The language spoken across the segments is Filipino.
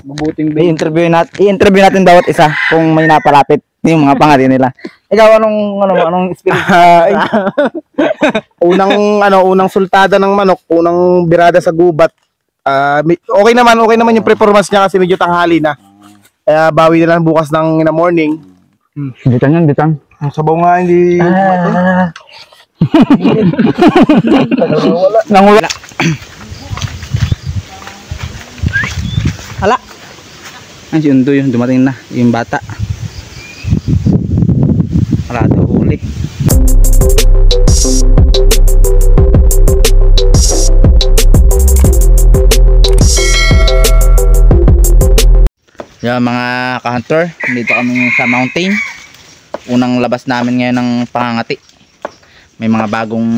Mabuting i-interview natin bawat isa kung may napalapit yung mga pangati nila. Ikaw anong spirit? Unang sultada ng manok, unang birada sa gubat. Okay naman yung performance niya kasi medyo tanghali na. Kaya bawi na lang bukas ng in the morning. Ditang. Ang sabaw nga hindi Nangula. Hala. Ang si Undoy yung dumating na, yung bata. Wala daw huli. Yan mga ka-hunter, dito kami sa mountain. Unang labas namin ngayon ng pangangati. May mga bagong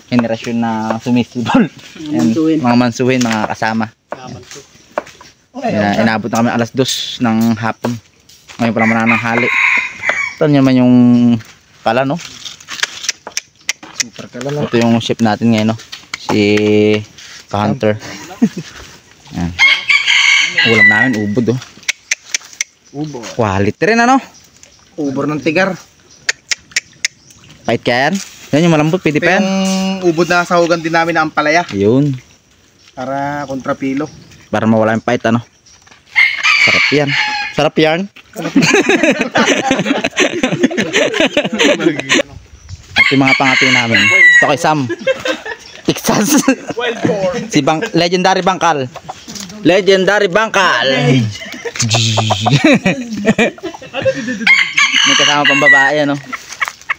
generasyon na sumisibol. Mga mansuhin, mga kasama. Inabot na kami alas 2 ng hapon. Ngayon pala manananghali. Ito naman yung kala, no? super kala na. Ito yung ship natin ngayon, no? Si ka-hunter. Yan. Ulam namin, ubod, oh. Ubo. Quality rin, ano? Ubor ng tigar. Pahit kaya yan? Yan yung malambot, pwede pa yan. Yung ubod na sahugan din namin na ampalaya. Yun. Para kontrapilo. Para mawala yung pahit, ano? Sarap yan. Sarap yan. At yung mga pangati namin. Ito kay Sam. Texas. Si Legendary Bangkal. Legendary Bangkal. May kasama pang babae, ano?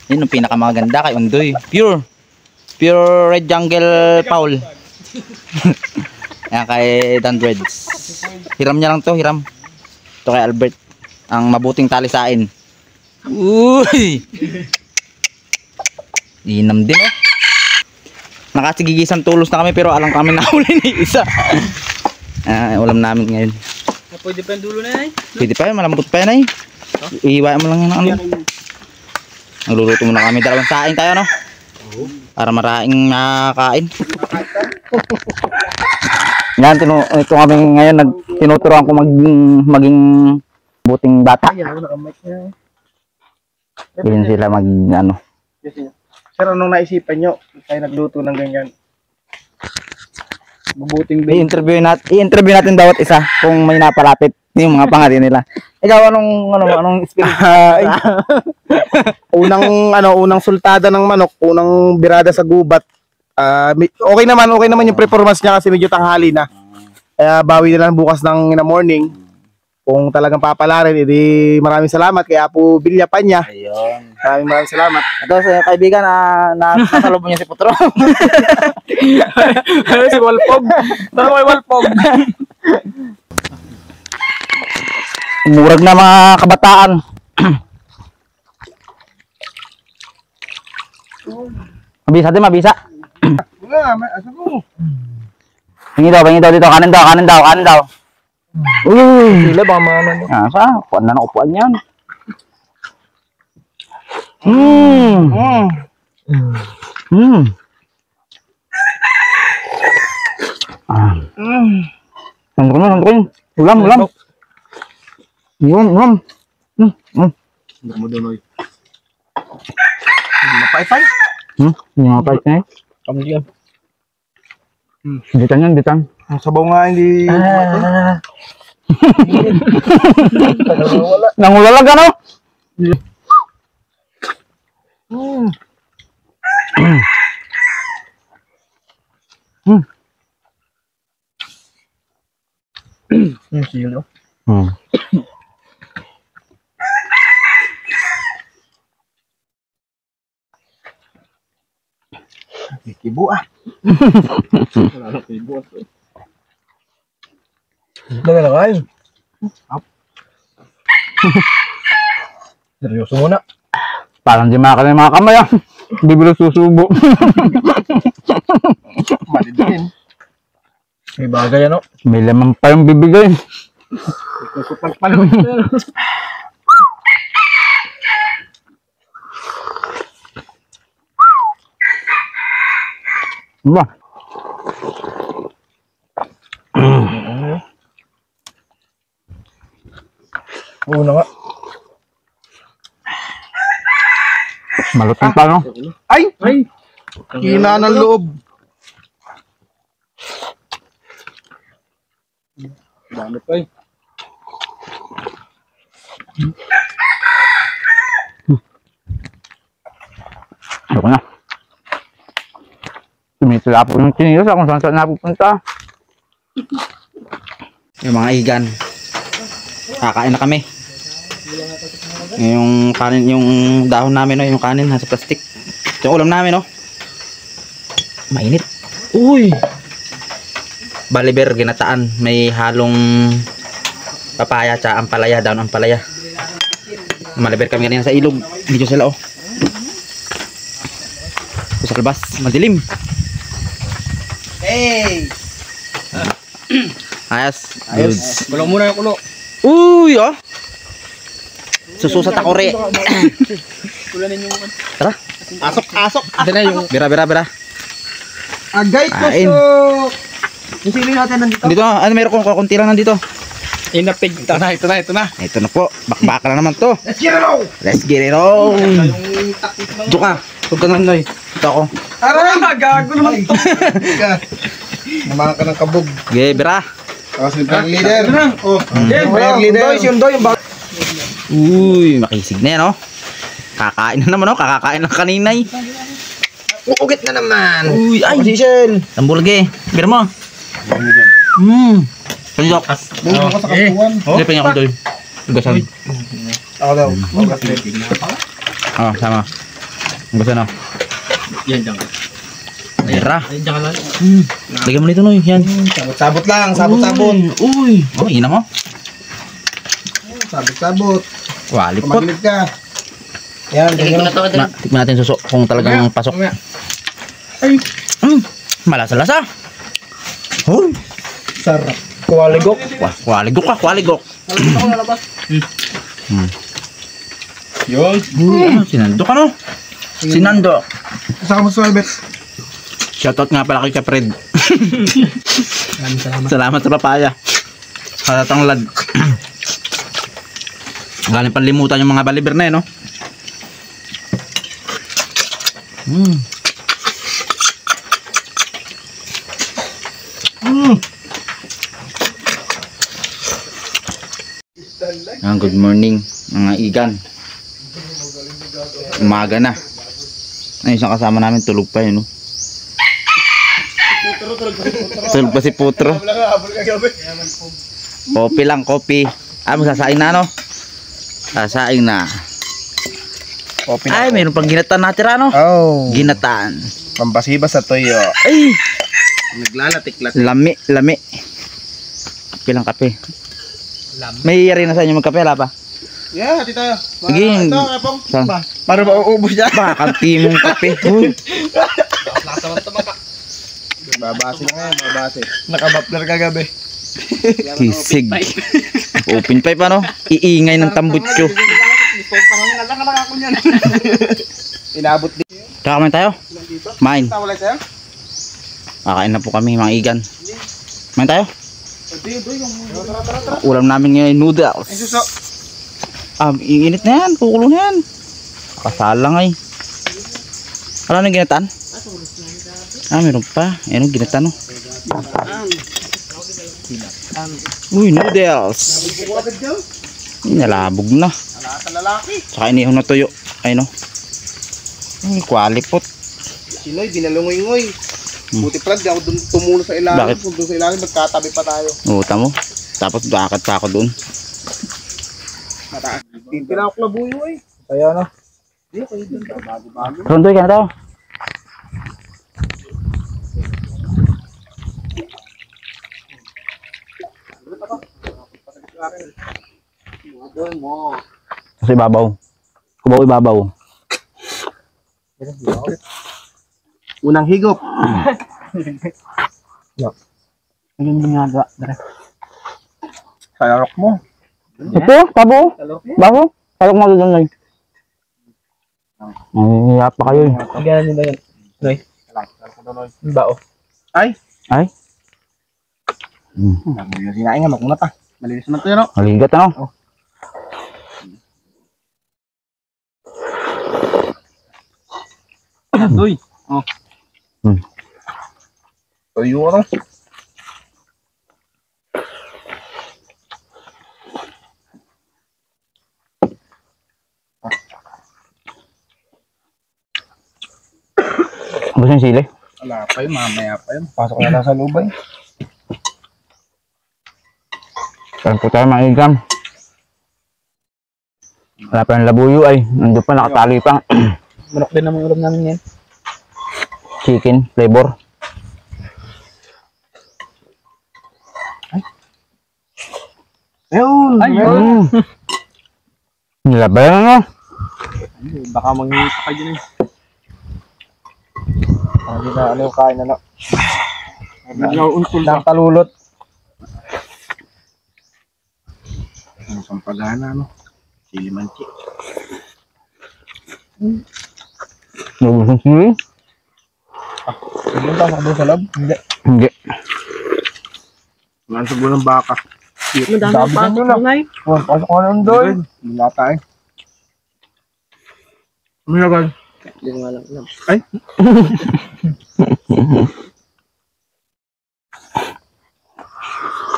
Yun yung pinakamaganda kay Undoy. Pure Red Jungle Paul. Yan kay Dan Reds. Hiram niya lang to, hiram. Ito kay Albert. Ang mabuting talisain. Uy! Inam din, oh. Nakasigigisan tulos na kami pero alam kami na huli ni isa. Ulam namin ngayon. Pwede pa yung dulo na yan, Pwede pa yun, malambot pa yan, iiwain mo lang yun, ano. Nagluluto muna kami, dalawang saing tayo, no? Para maraming nakakain. Yan, ito kami ngayon, tinuturuan ko maging buting bata. Yan sila ano. Sir, anong naisipan nyo? Tayo nagluto ng ganyan. Mabuting i-interview natin bawat isa kung may napalapit yung mga pangati nila. Ikaw anong spirit? Unang sultada ng manok, unang birada sa gubat. Okay naman yung performance niya kasi medyo tanghali na. Kaya bawi na lang bukas ng in the morning. Kung talagang papalarin, edi maraming salamat kay Apo Villapanya. Ayun. Maraming salamat. Ito sa kaibigan na nasalubong niya si Putro. Si Walpog. Tara kay Walpog. Murag na mga kabataan. Mabisa din, mabisa. Asa mo? Hingi daw dito. Kanan daw. Uy! Sila ba mga ano? Asa? Kuan na upuan yan. Nandun. Ulam. Ulam. Hindi mo doon, hindi mapay-pay. Hindi mapay na eh. Kami yan. Ditang. Ang sabaw nga hindi Nangulalag, ano? Silo. Kibo ah. Wala na kibo. Dala na kain. Seryoso muna. Parang di makakala yung mga kamay, ah. Bibilo susubo. Mali din. May bagay ano? May laman pa yung bibigay. Kupal pa naman. Ba? Oo na nga. Malutin pa, no? Ay! Hina ng loob. Dami pa eh. Ayoko na. Tumitila po ng chinilas kung saan saan napupunta. Yung mga igan. Kakain na kami. Yung kanin, yung dahon namin, no? Yung kanin nasa plastic. Yung ulam namin, no? Mainit. Uy! Baliber, ginataan. May halong papaya, tsaka ampalaya, daon ampalaya. Maliber kami kanina sa ilog. Dito sila, oh. Sa labas, madilim. Hey! Ayos. Ayos. Kulo muna yung kulo. Uy, oh. Sususat ako re. Kulanin yung Tara. asok. Ito na yung Bira. agay Kain. tusok. Yung sili natin nandito. Dito, ano meron kong kakunti lang nandito. Inapig. Ito na. Ito na po. Bakbaka na naman to. Let's get it on! Let's get it on. Yung taktik ng... Diyo ka. Huwag ka nanoy. Ito ako. Aray! Gago naman to. Namahan ka ng kabog. Okay, bira. Tapos yung player leader. Oh, player leader. Yung doy. Uy, makisig na yan, oh. Kakain na naman, oh. Kakakain lang kanina, eh. Uugit na naman. Uy, ay. Position. Tambulge. Bira mo. Sandok. Bumo ko sa kapuan. Lipin ako doy. Gasan. Ako daw. Oh, sama. Gasan, oh. Yan dyan. Bira. Yan dyan ka lang. Lagyan mo nito, Noy. Yan. Sabot lang. Sabot. Uy. Oh, ina mo. Sabot. Walipot. Kumagilid ka. Yan. Tingin ko na to. Tikman natin suso kung talagang pasok. Ay. Malasa-lasa. Oh. Sarap. Kuwaligok. Kwaligok ka, kwaligok. Yun. Sinando ka, no? Sinando. Kasama mo sa Albert. Shoutout nga pala kay Kapred. Salamat sa papaya. Sa tanglad. Galing panlimutan yung mga baliber na, no? Good morning mga igan. Umaga na. Ay, isang kasama namin tulog pa yun, no? Tulog pa si Putro. Kopi lang, kopi. Magsasaing na, no? Sasaing na. Ay, mayroon pang ginataan natira, no? Oh. Ginataan. Pampasiba sa toyo. Ay! Naglalatik-latik. Lami. Kape lang, kape. May yari na sa inyo magkape, ala pa? Yeah, hati tayo. Sige. Ito, kapong. Saan? Para mauubos niya. Baka kanti mong kape. Uy. Babase na ngayon, babase. Nakabapler kagabi. Kisig. Open pipe, ano? Iingay ng tambutso. Inabot din. Kakain tayo? Main. Tawalay sa'yo? Kakain na po kami, mga igan. Main tayo? Ulam namin ngayon, noodles. Ay, suso. Iinit na yan, kukulo na yan. Kasalang ay. Ano nang ginataan? Meron pa. Ano ginataan, no? Uy, noodles. Nalabog na. Lalaki. Saka inihon na tuyo. Ay, no? Kwalipot. Sinoy, dinalungoy-ngoy. Buti pala, di ako dun tumulo sa ilalim. Bakit? Kung dun sa ilalim, magkatabi pa tayo. Oo, tamo. Tapos bakit pa ako doon. Mataas. Tinawak na buyo eh. Kaya na. Di, kayo dun. Bago-bago. Rondoy ka na daw. Kasi ibabaw. Kubaw ibabaw. Unang higop. Ano yung ginagawa? Sayarok mo. Ito, tabo. Bago. Talok mo doon lang. Ay, pa kayo eh. Pagyan nyo na yan. Noy. Bao. Ay. Hmm. Sinain nga, makunat ah. Malinis naman to yan o. Maligat ano? Uy. Oh. Tayo ka lang. Gusto yung sili? Wala pa yun, mamaya pa yun. Pasok na lang sa loob ay. Saan po tayo mga igam? Wala pa yung labuyo ay. Nandun pa, nakatali pa. Manok din naman ulam namin yan. Chicken flavor. Ayun! Mm. Nilabayan ano? Baka manghihita ka dyan eh. Hindi na ano yung kain na Nauuntol ng talulot. Ang sampagana, no? Sili manchi. Gusto yung sili? Hindi yung pasok doon sa loob? Hindi. Hindi. Ang sabi ng baka. Madami Sabi pa ko ako na. ngay. Oh, pasok ka lang doon. Wala tayo. Ano naman? Hindi ko nga lang alam. Ay!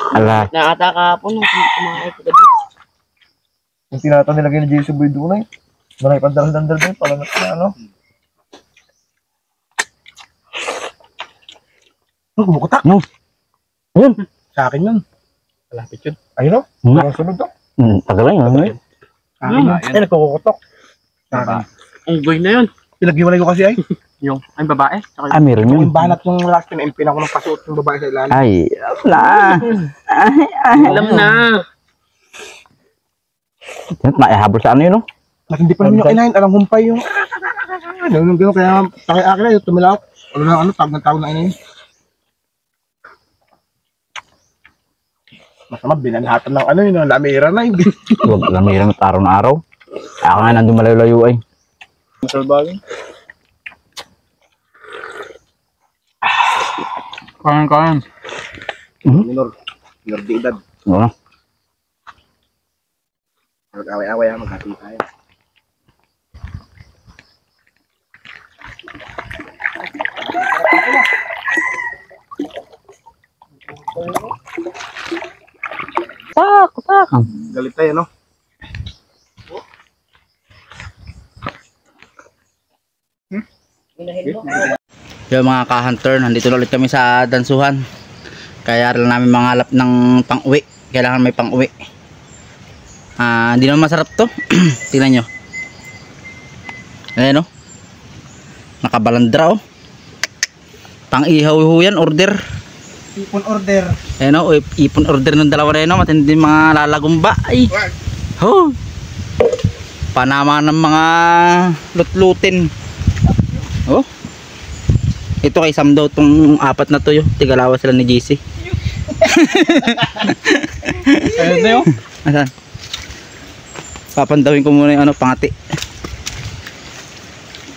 Ala. Nakata kahapon nung kumain ko gabi. Yung tinata nilagay ni Jason Boy doon ay. Maray pandal-dandal doon. Pala na ano. Ano, kumukutak? No. Ayun. Sa akin yun. Malapit yun. Ayun o. Nga. Ang sunod o. Tagal lang yun. Sa akin yun. Ay, nagkukutok. Sa akin. Ang boy na yun. Pinag-iwalay ko kasi ay. Yung, ay babae. Tsaka Ah, meron yun. Yung banat yung last time, impin ako ng pasuot ng babae sa ilalim. Ay, wala. alam na. Maihabol sa ano yun, no? Hindi pa naman yung inahin, alam humpay yung... Yung gano'n, kaya takiakin na yung tumilaw. Ano na ano, tawag ng tawag na inahin. Masama, binanhatan ng ano yun, lamira na yun. Huwag lamira at araw na araw. Ako nga nandun malayo-layo ay. Masalbagin. Kain. Minor. Minor di edad. Oo. Mag-away-away ha, maghati tayo. Tak. Galit tayo, no? Yung mga ka-hunter, nandito na ulit kami sa dansuhan. Kaya lang namin mangalap ng pang-uwi. Kailangan may pang-uwi. Hindi naman masarap to. Tingnan nyo. Ayan o. Nakabalandra o. Pang-ihaw yan, order. Ipon order. Ayan o, ipon order ng dalawa na yun o. Matindi mga lalagumba. Ay. Oh. Panama ng mga lutlutin. Oh. Ito kay Sam daw tong apat na to yo. Tigalawa sila ni JC. Ayun na yun. Asan? Papandawin ko muna yung ano, pangati.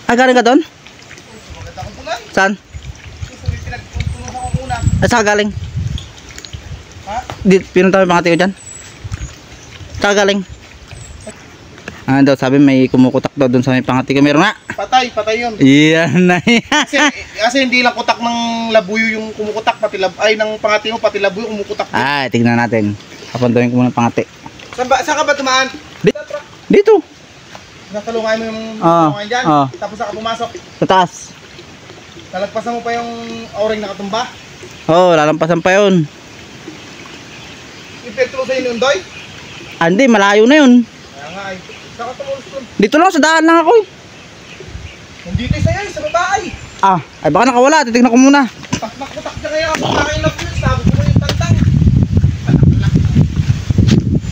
Galing ka doon? Saan? Saan galing? Pinunta yung pangati ko dyan? Saan galing? Daw sabi may kumukutak daw doon sa may pangati ko. Meron nga. Patay yun. Iyan na yan. Kasi hindi lang kutak ng labuyo yung kumukutak, pati ay ng pangati mo, pati labuyo kumukutak. Tignan natin. Papandawin ko muna yung pangati. Saan ka ba tumaan? Dito. Nasalungay mo yung Ah, tulungan dyan, ah. tapos saka pumasok. Sa taas. Talagpasan mo pa yung oring nakatumba. Lalampasan pa yun. Epekto mo sa inyo yung doy? Hindi, malayo na yun. Kaya nga ay, saka tumulos dun. Dito lang, sa daan lang ako eh. Nandito sa'yo, sa babae. Ay baka nakawala, titignan ko muna. Taknak-kutak niya kaya kapag nakailap yun, sabi ko mo yung tantang.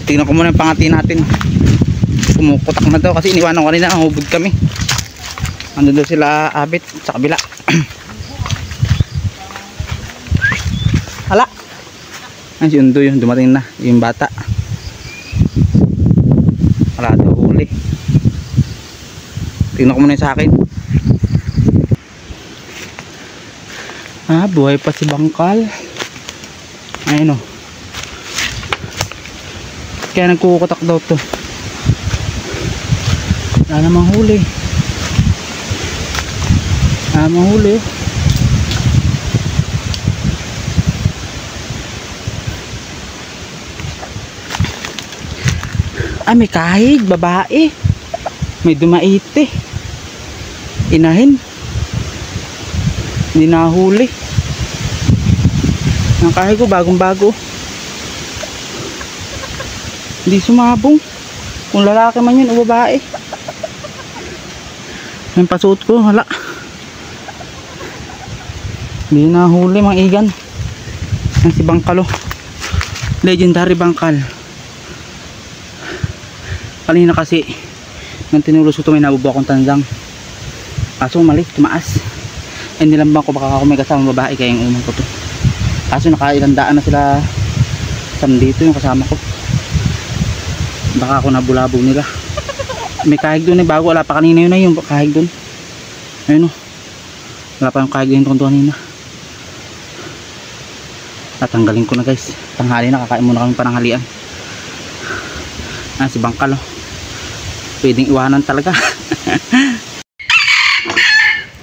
Tignan ko muna yung pangati natin. Kumukutak na daw kasi iniwanan ko kanina, hubod kami. Ando daw sila abit sa kabila. Hala. Ay, si Undoy, dumating na, yung bata. Wala daw huli. Tignan ko muna yung sa akin. Buhay pa si Bangkal. Ayun o. Kaya nagkukutak daw to. Wala namang huli. Mahuli. May kahig, babae. May dumaite. Inahin. Hindi nahuli. Ang kahig ko bagong bago. Hindi sumabong. Kung lalaki man yun o babae. Yung pasuot ko, hala. Hindi nahuli mga igan. Yan si Bangkalo. Legendary Bangkal. Kanina kasi nang tinulos ko ito may nabubuha akong tanjang. Kaso mali, tumaas. Nilambang ko baka ako may kasama babae kaya yung umang ko to. Kaso nakailandaan na sila dito yung kasama ko. Baka ako nabulabog nila. May kahig doon bago, wala pa kanina yun yung kahig doon. Ayun o. Wala pa yung kahig doon kanina. Tatanggalin ko na guys. Tanghali na, kakain muna kami pananghalian. Si Bangkal o. Pwedeng iwanan talaga.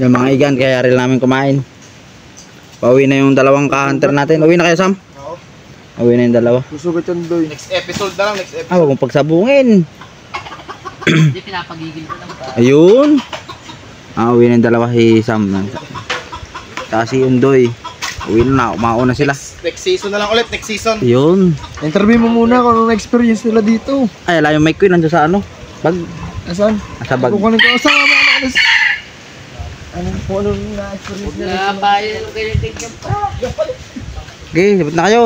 Yung mga igan, kaya rin namin kumain. Pauwi na yung dalawang ka-hunter natin. Uwi na kayo, Sam? Oo. Uwi na yung dalawa. Susugat yung doy. Next episode na lang, next episode. Huwag mong pagsabungin. Hindi pinapagigil ko lang. Ayun. Uwi na yung dalawa si Sam. Tapos si Undoy. Uwi na, mauna sila. Next season na lang ulit, next season. Ayun. Interview mo muna kung anong experience nila dito. Ay, ala yung mic ko yun, nandun sa ano? Bag. Asan? Nasa bag. Kung anong kasama mo anak. Kung anong na-experience nila. Okay, sabot na kayo.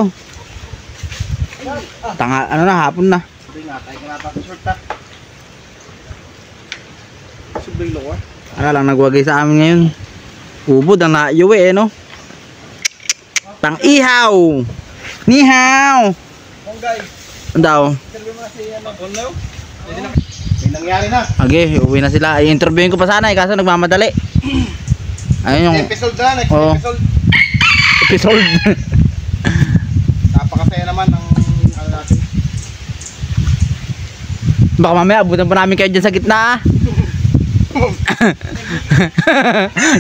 Ano na, hapon na. Sabi nga, tayo ka napaka-short ta. Subay lo ah. Ano lang nagwagay sa amin ngayon. Ubod ang naiuwi no. Tang ihaw. Nihaw. Kung guys, Ano daw? interview mo na si Ano. May nangyari na. Okay, uwi na sila. I-interviewin ko pa sana kaso nagmamadali. Ayun yung Episode na, next Oo. episode. episode. Napakasaya naman ng ano natin. Baka mamaya abutan pa namin kayo dyan sa gitna.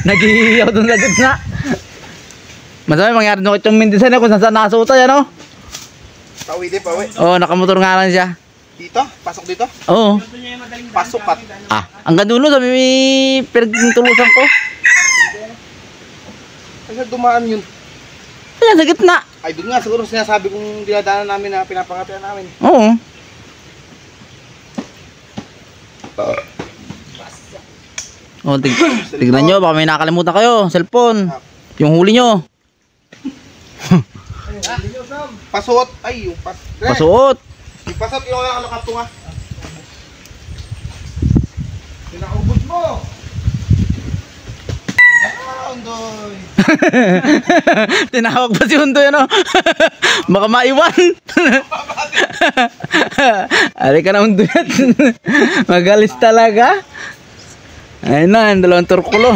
Naghihiyaw dun sa gitna. Masama mangyari nung itong mindisan kung saan nakasuta yan o. Pauwi din, pauwi. Oo, nakamotor nga lang siya. Dito? Pasok dito? Oo. Pasok pat. Hanggang dulo sabi may pinagtulusan ko. Kasi dumaan yun. Ayan sa gitna. Ay, doon nga siguro sinasabi kong dinadaanan namin na pinapangatian namin. Oo. Oh, tignan nyo, baka may nakalimutan kayo, cellphone. Yung huli nyo. Pasuot. Ay, yung Pasuot. Yung pasot, yung nakato nga. Pinakaubod mo. Undoy. Tinawag pa si Undoy ano. Baka maiwan. Ari ka na Undoy. Magalis talaga. Ayun na, yung dalawang turkulo.